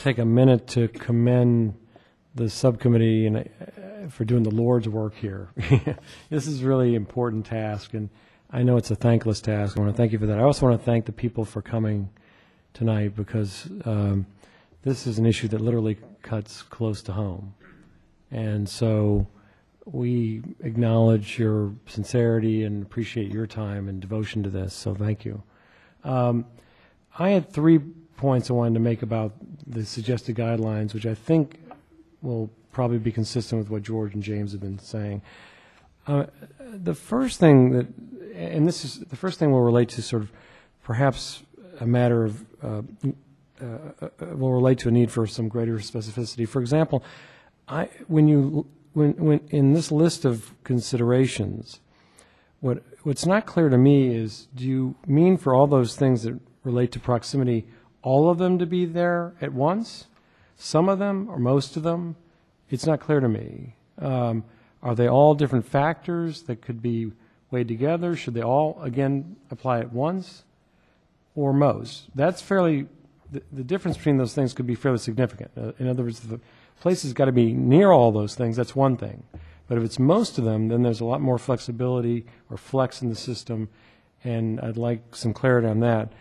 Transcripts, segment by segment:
take a minute to commend the subcommittee and for doing the Lord's work here. This is a really important task, and I know it's a thankless task. I want to thank you for that. I also want to thank the people for coming tonight, because this is an issue that literally cuts close to home. And so we acknowledge your sincerity and appreciate your time and devotion to this, so thank you. I had 3 points I wanted to make about the suggested guidelines, which I think will probably be consistent with what George and James have been saying. The first thing that, and this is the first thing, will relate to sort of perhaps a matter of, will relate to a need for some greater specificity. For example, when in this list of considerations, what's not clear to me is, do you mean for all those things that relate to proximity, all of them to be there at once? Some of them or most of them? It's not clear to me. Are they all different factors that could be weighed together? Should they all, again, apply at once or most? That's fairly, the difference between those things could be fairly significant. In other words, the place has got to be near all those things. That's one thing. But if it's most of them, then there's a lot more flexibility or flex in the system, and I'd like some clarity on that.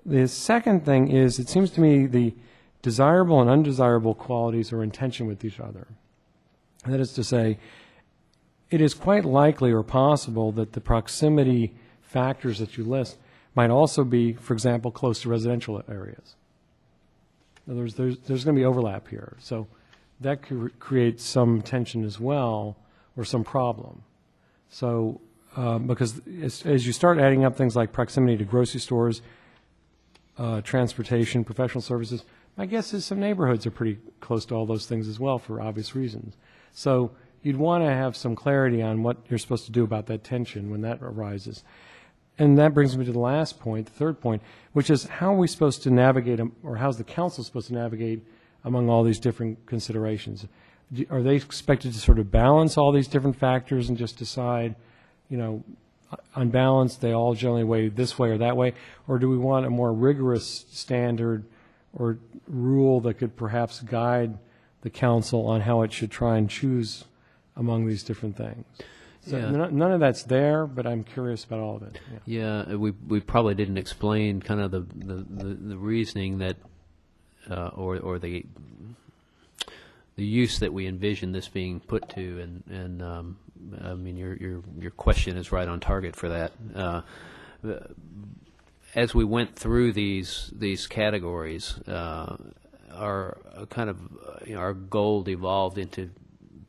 The second thing is, it seems to me the desirable and undesirable qualities are in tension with each other. That is to say, it is quite likely or possible that the proximity factors that you list might also be, for example, close to residential areas. In other words, there's going to be overlap here. So that could create some tension as well, or some problem. So because as you start adding up things like proximity to grocery stores, transportation, professional services, my guess is some neighborhoods are pretty close to all those things as well, for obvious reasons. So you'd want to have some clarity on what you're supposed to do about that tension when that arises. And that brings me to the last point, the third point, which is, how are we supposed to navigate, or how's the council supposed to navigate among all these different considerations? Are they expected to sort of balance all these different factors and just decide, you know, on balance, they all generally weigh this way or that way? Or do we want a more rigorous standard or rule that could perhaps guide the council on how it should try and choose among these different things? So yeah. None of that's there, but I'm curious about all of it. Yeah, we probably didn't explain kind of the reasoning that, or the use that we envision this being put to, and I mean, your question is right on target for that. As we went through these categories, our kind of our goal evolved into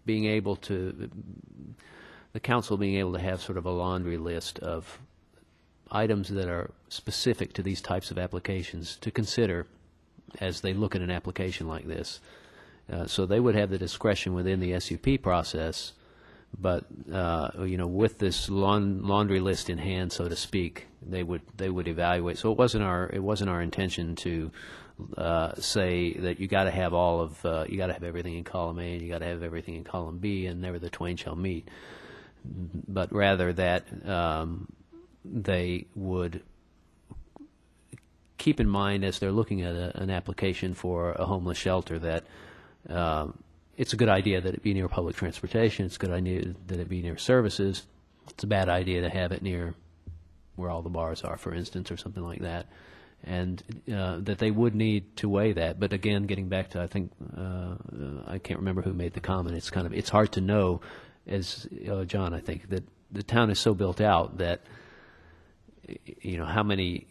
being able to, the council being able to have sort of a laundry list of items that are specific to these types of applications to consider as they look at an application like this. So they would have the discretion within the SUP process, but with this laundry list in hand, so to speak, they would evaluate. So it wasn't our intention to say that you got to have you got to have everything in column A and you got to have everything in column B, and never the twain shall meet. But rather that they would keep in mind, as they're looking at an application for a homeless shelter, that it's a good idea that it be near public transportation. It's a good idea that it be near services. It's a bad idea to have it near where all the bars are, for instance, or something like that. And that they would need to weigh that. But again, getting back to, I think, I can't remember who made the comment. It's hard to know, as John, I think, that the town is so built out that, how many,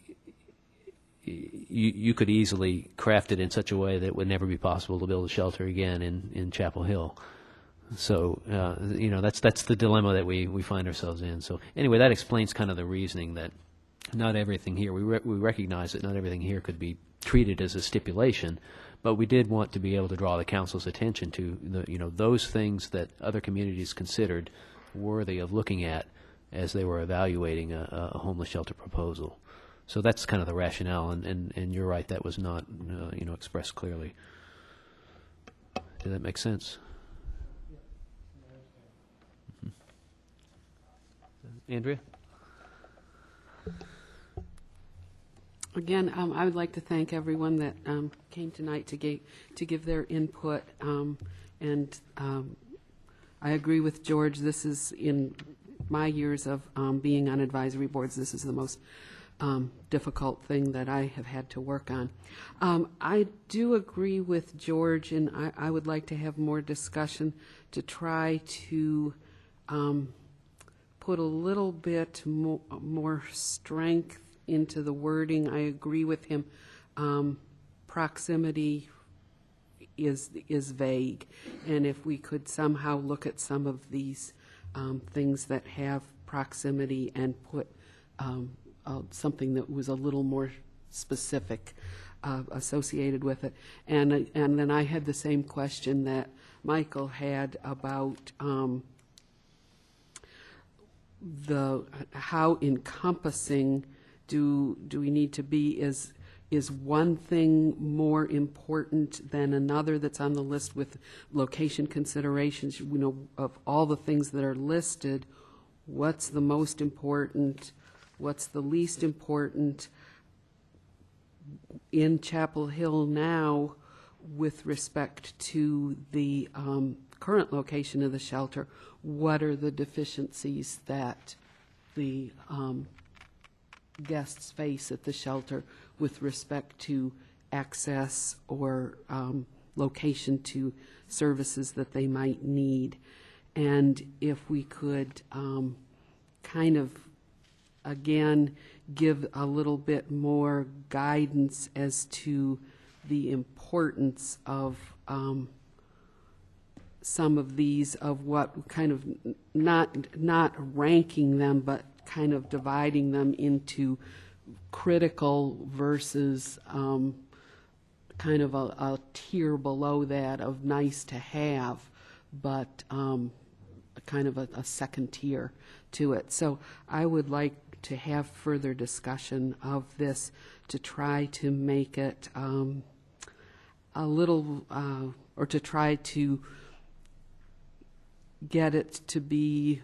you could easily craft it in such a way that it would never be possible to build a shelter again in Chapel Hill. So, that's the dilemma that we find ourselves in. So anyway, that explains kind of the reasoning that not everything here, we recognize that not everything here could be treated as a stipulation, but we did want to be able to draw the council's attention to those things that other communities considered worthy of looking at as they were evaluating a homeless shelter proposal. So that's kind of the rationale, and you're right, that was not expressed clearly. Did that make sense? Mm-hmm. Andrea? Again, I would like to thank everyone that came tonight to give their input. And I agree with George. This is, in my years of being on advisory boards, this is the most difficult thing that I have had to work on. I do agree with George, and I would like to have more discussion to try to put a little bit more strength into the wording. I agree with him. Proximity is vague, and if we could somehow look at some of these things that have proximity and put something that was a little more specific associated with it. And then I had the same question that Michael had about how encompassing do we need to be? Is one thing more important than another that's on the list with location considerations? You know, of all the things that are listed, what's the most important? What's the least important? In Chapel Hill now, with respect to the current location of the shelter, what are the deficiencies that the guests face at the shelter with respect to access or location to services that they might need? And if we could kind of, again, give a little bit more guidance as to the importance of some of these, of what kind of, not ranking them, but kind of dividing them into critical versus kind of a tier below that of nice to have, but kind of a second tier to it. So I would like to have further discussion of this to try to make it a little, or to try to get it to be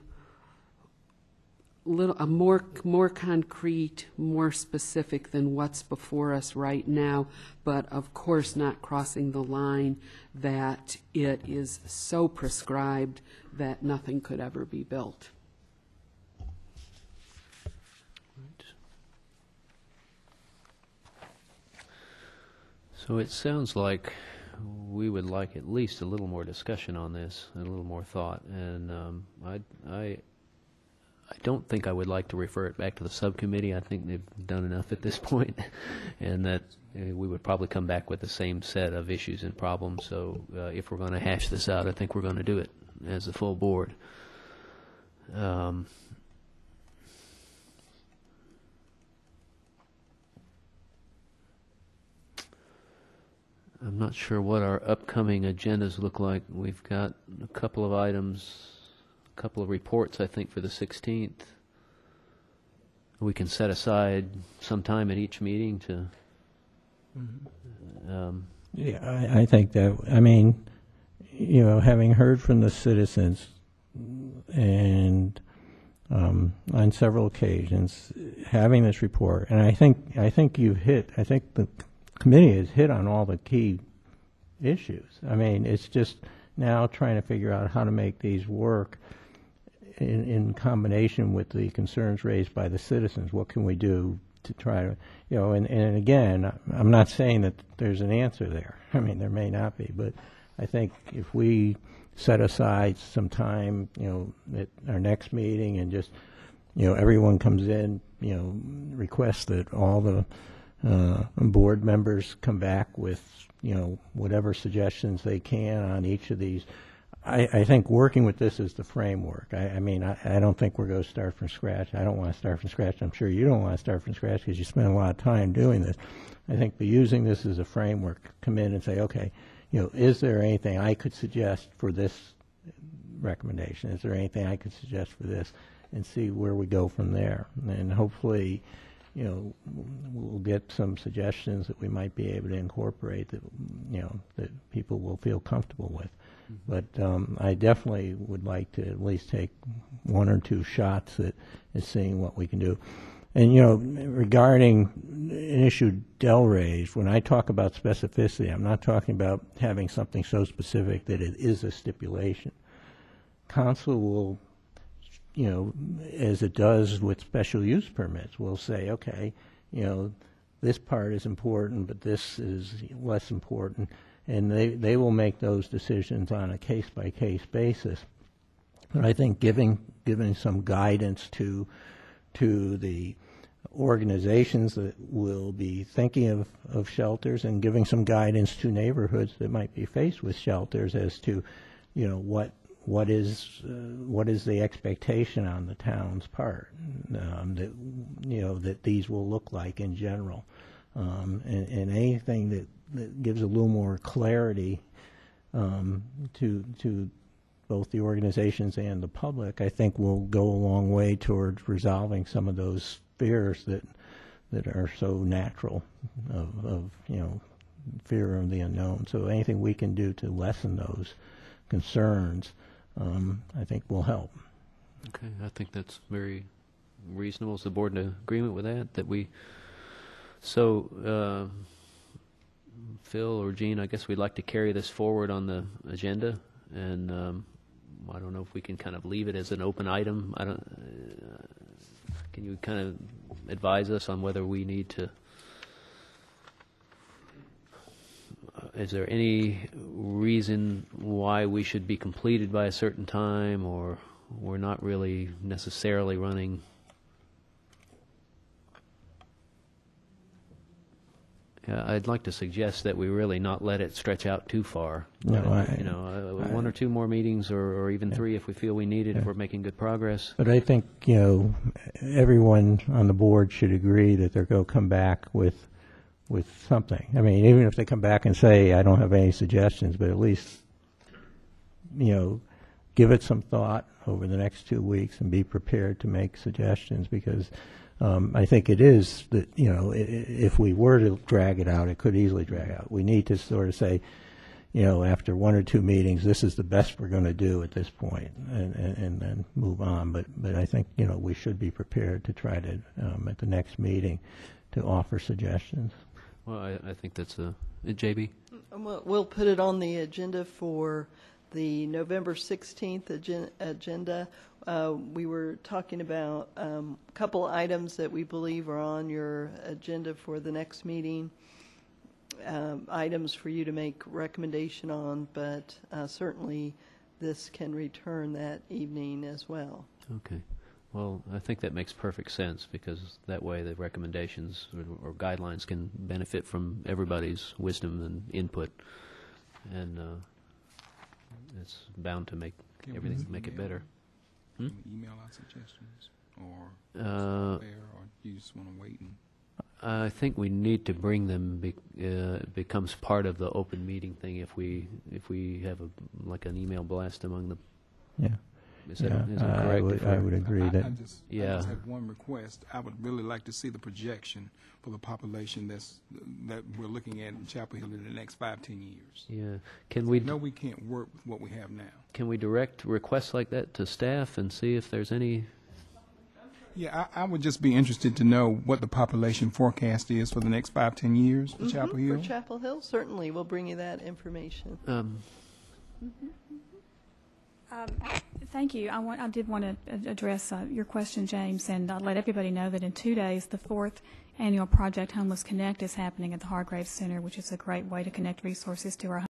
a more concrete, more specific than what's before us right now, but of course not crossing the line that it is so prescribed that nothing could ever be built. So it sounds like we would like at least a little more discussion on this, and a little more thought. And I don't think I would like to refer it back to the subcommittee. I think they've done enough at this point, and that we would probably come back with the same set of issues and problems. So if we're going to hash this out, I think we're going to do it as a full board. I'm not sure what our upcoming agendas look like. We've got a couple of items, a couple of reports, I think, for the 16th. We can set aside some time at each meeting to... Yeah, I think that, I mean, you know, having heard from the citizens and on several occasions, having this report, and I think the committee has hit on all the key issues. I mean, it's just now trying to figure out how to make these work in combination with the concerns raised by the citizens. What can we do to try to, you know, and again, I'm not saying that there's an answer there. I mean, there may not be, but I think if we set aside some time, you know, at our next meeting and just, you know, everyone comes in, you know, requests that all the board members come back with, you know, whatever suggestions they can on each of these. I think working with this is the framework. I mean, I don't think we're going to start from scratch. I don't want to start from scratch. I'm sure you don't want to start from scratch because you spend a lot of time doing this. I think using this as a framework, come in and say, okay, you know, is there anything I could suggest for this recommendation? Is there anything I could suggest for this? And see where we go from there. And hopefully, you know, we'll get some suggestions that we might be able to incorporate that, you know, that people will feel comfortable with. But I definitely would like to at least take one or two shots at seeing what we can do. And, you know, regarding an issue Del raised, when I talk about specificity, I'm not talking about having something so specific that it is a stipulation. Council will, you know, as it does with special use permits, will say, okay, you know, this part is important, but this is less important, and they will make those decisions on a case-by-case basis. But I think giving some guidance to the organizations that will be thinking of shelters, and giving some guidance to neighborhoods that might be faced with shelters as to, you know, what is the expectation on the town's part, that, you know, that these will look like in general, and anything that gives a little more clarity to both the organizations and the public, I think will go a long way towards resolving some of those fears that are so natural of you know, fear of the unknown. So anything we can do to lessen those concerns, I think will help. Okay, I think that's very reasonable. Is the board in agreement with that? That we, so Phil or Jean, I guess we'd like to carry this forward on the agenda, and I don't know if we can kind of leave it as an open item. I don't. Can you kind of advise us on whether we need to? Is there any reason why we should be completed by a certain time, or we're not really necessarily running? I'd like to suggest that we really not let it stretch out too far. No, You know, one or two more meetings, or even three if we feel we need it, if we're making good progress. But I think, you know, everyone on the board should agree that they're going to come back with something. I mean, even if they come back and say, I don't have any suggestions, but at least, you know, give it some thought over the next 2 weeks and be prepared to make suggestions, because I think it is that, you know, if we were to drag it out, it could easily drag out. We need to sort of say, you know, after 1 or 2 meetings, this is the best we're going to do at this point, and then move on. But I think, you know, we should be prepared to try to, at the next meeting, to offer suggestions. Well, I think that's a JB. We'll put it on the agenda for the November 16th agenda. We were talking about a couple items that we believe are on your agenda for the next meeting, items for you to make recommendation on, but certainly this can return that evening as well. Okay. Well, I think that makes perfect sense, because that way the recommendations or guidelines can benefit from everybody's wisdom and input, and it's bound to make everything make it better. Can we email our suggestions, or or you just want to wait? And I think we need to bring them. It becomes part of the open meeting thing if we have like an email blast among them. Yeah. Is that correct? I would agree I that. just have one request. I would really like to see the projection for the population that we're looking at in Chapel Hill in the next 5-10 years. Yeah. Can we? No, we can't work with what we have now. Can we direct requests like that to staff and see if there's any? Yeah, I would just be interested to know what the population forecast is for the next 5-10 years for Chapel Hill. For Chapel Hill, certainly, we'll bring you that information. Thank you. I did want to address your question, James, and let everybody know that in 2 days, the 4th annual Project Homeless Connect is happening at the Hargrave Center, which is a great way to connect resources to our